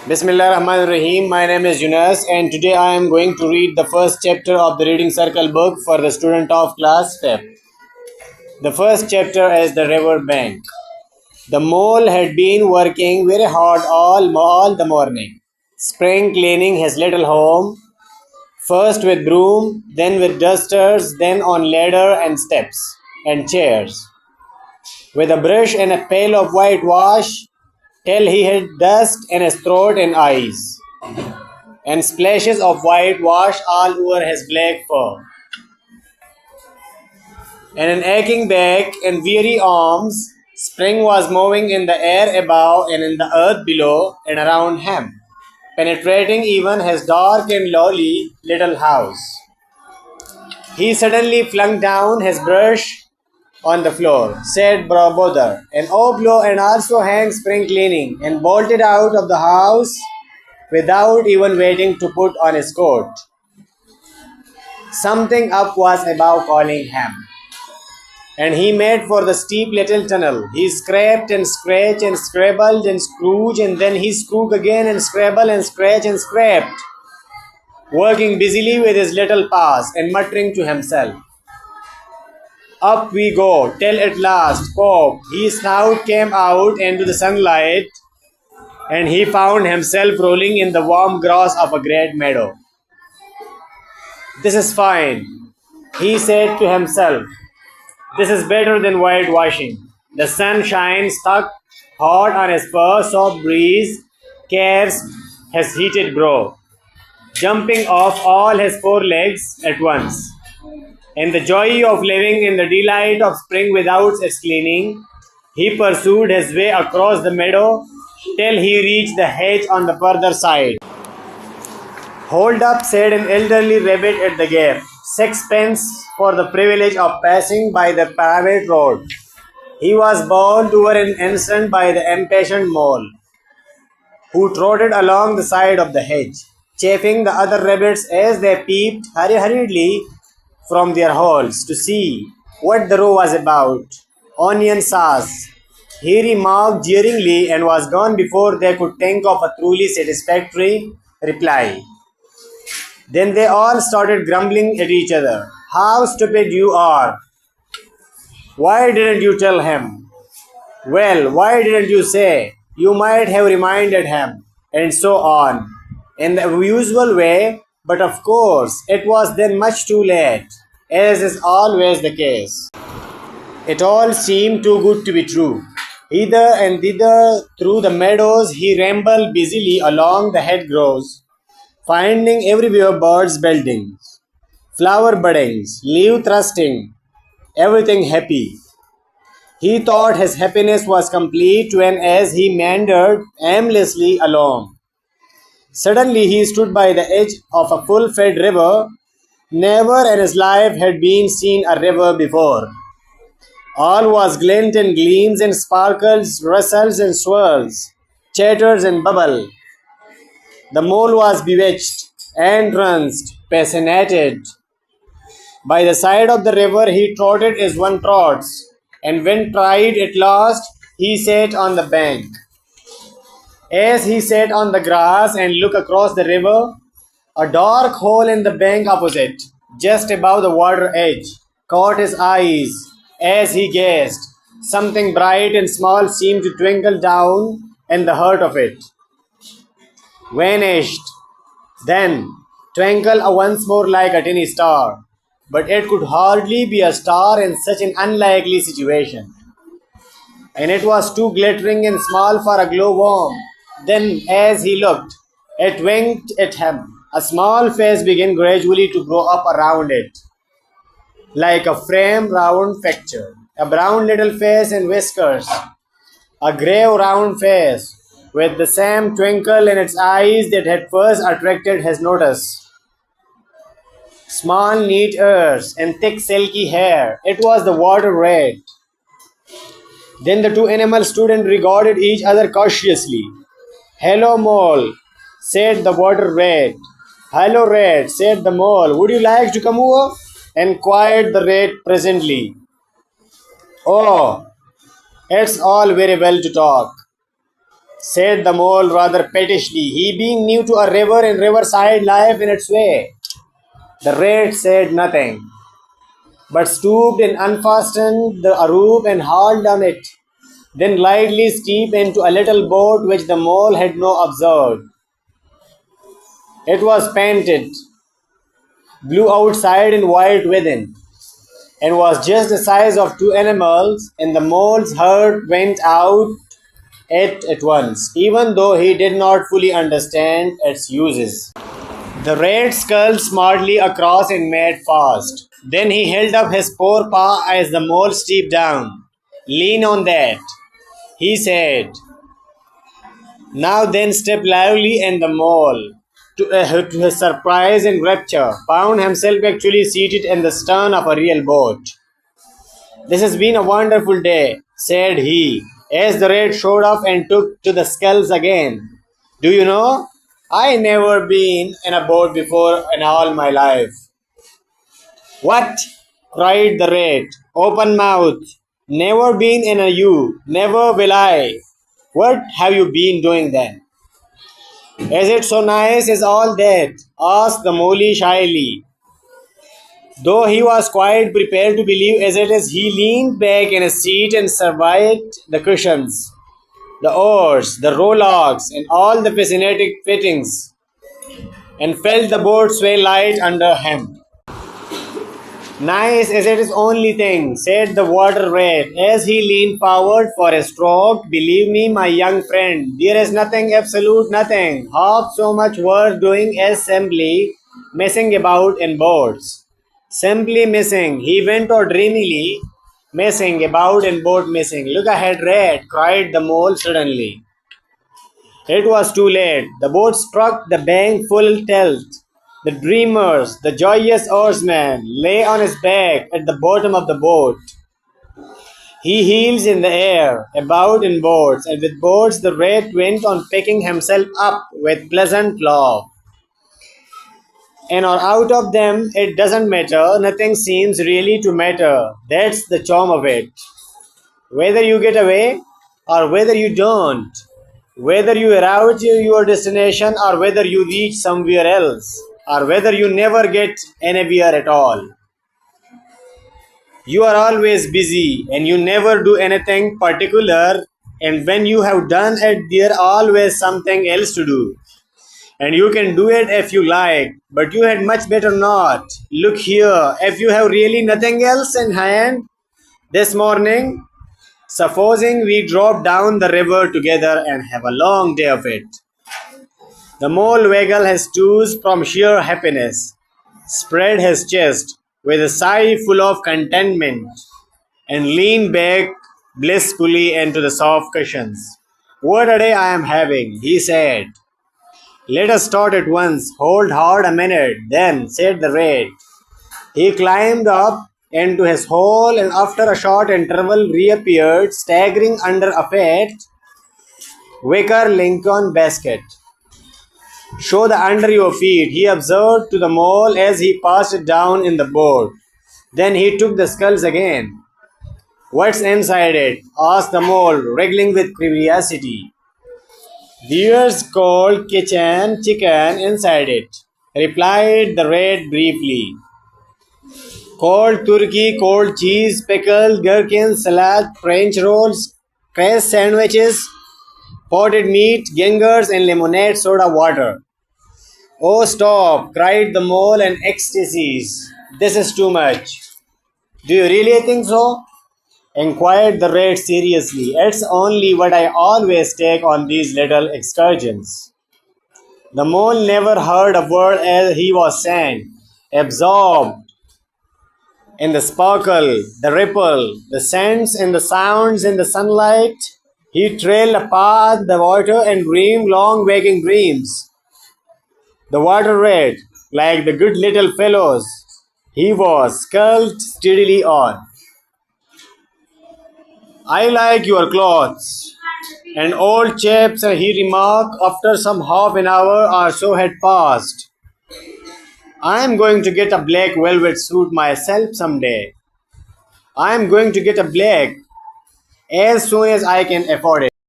Bismillahirrahmanirrahim. My name is Younas and today I am going to read the first chapter of the reading circle book for the student of class 5th. The first chapter is the river bank. The mole had been working very hard all the morning, spring cleaning his little home, first with broom, then with dusters, then on ladder and steps and chairs, with a brush and a pail of whitewash, till he had dust in his throat and eyes, and splashes of whitewash all over his black fur, and an aching back and weary arms. Spring was moving in the air above and in the earth below and around him, penetrating even his dark and lowly little house. He suddenly flung down his brush on the floor, said brother, and oh blow, and also hang spring cleaning, and bolted out of the house without even waiting to put on his coat. Something up was above calling him, and he made for the steep little tunnel. He scraped and scratched and scrabbled and scrooged, and then he scrooged again and scrabbled and scratched and scraped, working busily with his little paws and muttering to himself. Up we go, till at last, pop, his snout came out into the sunlight, and he found himself rolling in the warm grass of a great meadow. This is fine, he said to himself. This is better than whitewashing. The sun shines stuck hot on his fur, soft breeze carves his heated brow, jumping off all his four legs at once. In the joy of living in the delight of spring without its cleaning, he pursued his way across the meadow till he reached the hedge on the further side. Hold up, said an elderly rabbit at the gate. 6 pence for the privilege of passing by the private road. He was bowled over an instant by the impatient mole, who trotted along the side of the hedge, chaffing the other rabbits as they peeped hurriedly from their holes to see what the row was about. Onion sauce, he remarked jeeringly, and was gone before they could think of a truly satisfactory reply. Then they all started grumbling at each other. How stupid you are! Why didn't you tell him? Well, why didn't you say? You might have reminded him, and so on, in the usual way, but of course it was then much too late, as is always the case. It all seemed too good to be true. Hither and thither through the meadows he rambled busily along the hedgerows, finding everywhere birds building, flower buddings, leaf thrusting, everything happy. He thought his happiness was complete when, as he meandered aimlessly along, suddenly he stood by the edge of a full-fed river. Never in his life had been seen a river before. All was glint and gleams and sparkles, rustles and swirls, chatters and bubble. The mole was bewitched, entranced, fascinated. By the side of the river he trotted as one trots, and when tried at last, he sat on the bank. As he sat on the grass and looked across the river, a dark hole in the bank opposite, just above the water edge, caught his eyes as he gazed. Something bright and small seemed to twinkle down in the heart of it. Vanished, then twinkle once more like a tiny star, but it could hardly be a star in such an unlikely situation, and it was too glittering and small for a glowworm. Then, as he looked, it winked at him. A small face began gradually to grow up around it, like a framed round picture. A brown little face and whiskers, a grey round face, with the same twinkle in its eyes that had first attracted his notice. Small neat ears and thick silky hair. It was the water rat. Then the two animals stood and regarded each other cautiously. Hello, mole, said the water rat. Hello, rat, said the mole. Would you like to come over? Inquired the rat presently. Oh, it's all very well to talk, said the mole rather pettishly, he being new to a river and riverside life in its way. The rat said nothing, but stooped and unfastened the rope and hauled on it, then lightly stepped into a little boat which the mole had not observed. It was painted blue outside and white within, and was just the size of two animals, and the mole's heart went out it at once, even though he did not fully understand its uses. The rat sculled smartly across and made fast. Then he held up his forepaw as the mole stepped down. Lean on that, he said. Now then step lively, and the mole, to his surprise and rapture, found himself actually seated in the stern of a real boat. This has been a wonderful day, said he, as the rat showed off and took to the sculls again. Do you know, I never been in a boat before in all my life. What? Cried the rat, open mouthed. Never been in a you, never will I. What have you been doing then? Is it so nice as all that? Asked the mole shyly. Though he was quite prepared to believe as it is, he leaned back in his seat and surveyed the cushions, the oars, the rowlocks, and all the fascinating fittings, and felt the boat sway light under him. Nice as it is only thing, said the water rat as he leaned forward for a stroke. Believe me, my young friend, there is nothing, absolute nothing, half so much worth doing as simply messing about in boats. Simply missing, he went on dreamily, messing about in boat missing. Look ahead, rat, cried the mole suddenly. It was too late. The boat struck the bank full tilt. The dreamers, the joyous oarsman, lay on his back at the bottom of the boat. He heels in the air, about in boats, and with boats the rat went on picking himself up with pleasant laugh. And or out of them, it doesn't matter, nothing seems really to matter. That's the charm of it. Whether you get away or whether you don't, whether you arrive at your destination or whether you reach somewhere else, or whether you never get anywhere at all. You are always busy and you never do anything particular, and when you have done it, there always something else to do. And you can do it if you like, but you had much better not. Look here, if you have really nothing else in hand this morning, supposing we drop down the river together and have a long day of it. The mole waggled his toes from sheer happiness, spread his chest with a sigh full of contentment, and leaned back blissfully into the soft cushions. What a day I am having, he said. Let us start at once. Hold hard a minute, then, said the rat. He climbed up into his hole and after a short interval reappeared, staggering under a fat wicker Lincoln basket. Show the under your feet, he observed to the mole as he passed it down in the boat. Then he took the sculls again. What's inside it? Asked the mole, wriggling with curiosity. There's cold kitchen chicken inside it, replied the rat briefly. Cold turkey, cold cheese, pickles, gherkins, salad, French rolls, crust sandwiches, potted meat, gingers, and lemonade soda water. Oh, stop, cried the mole in ecstasies. This is too much. Do you really think so? Inquired the rat seriously. It's only what I always take on these little excursions. The mole never heard a word as he was saying, absorbed in the sparkle, the ripple, the scents and the sounds in the sunlight. He trailed apart the water and dreamed long waking dreams. The water rat, like the good little fellows he was, sculled steadily on. I like your clothes. An old chap, he remarked after some half an hour or so had passed. I am going to get a black velvet suit myself some day. I am going to get a black as soon as I can afford it.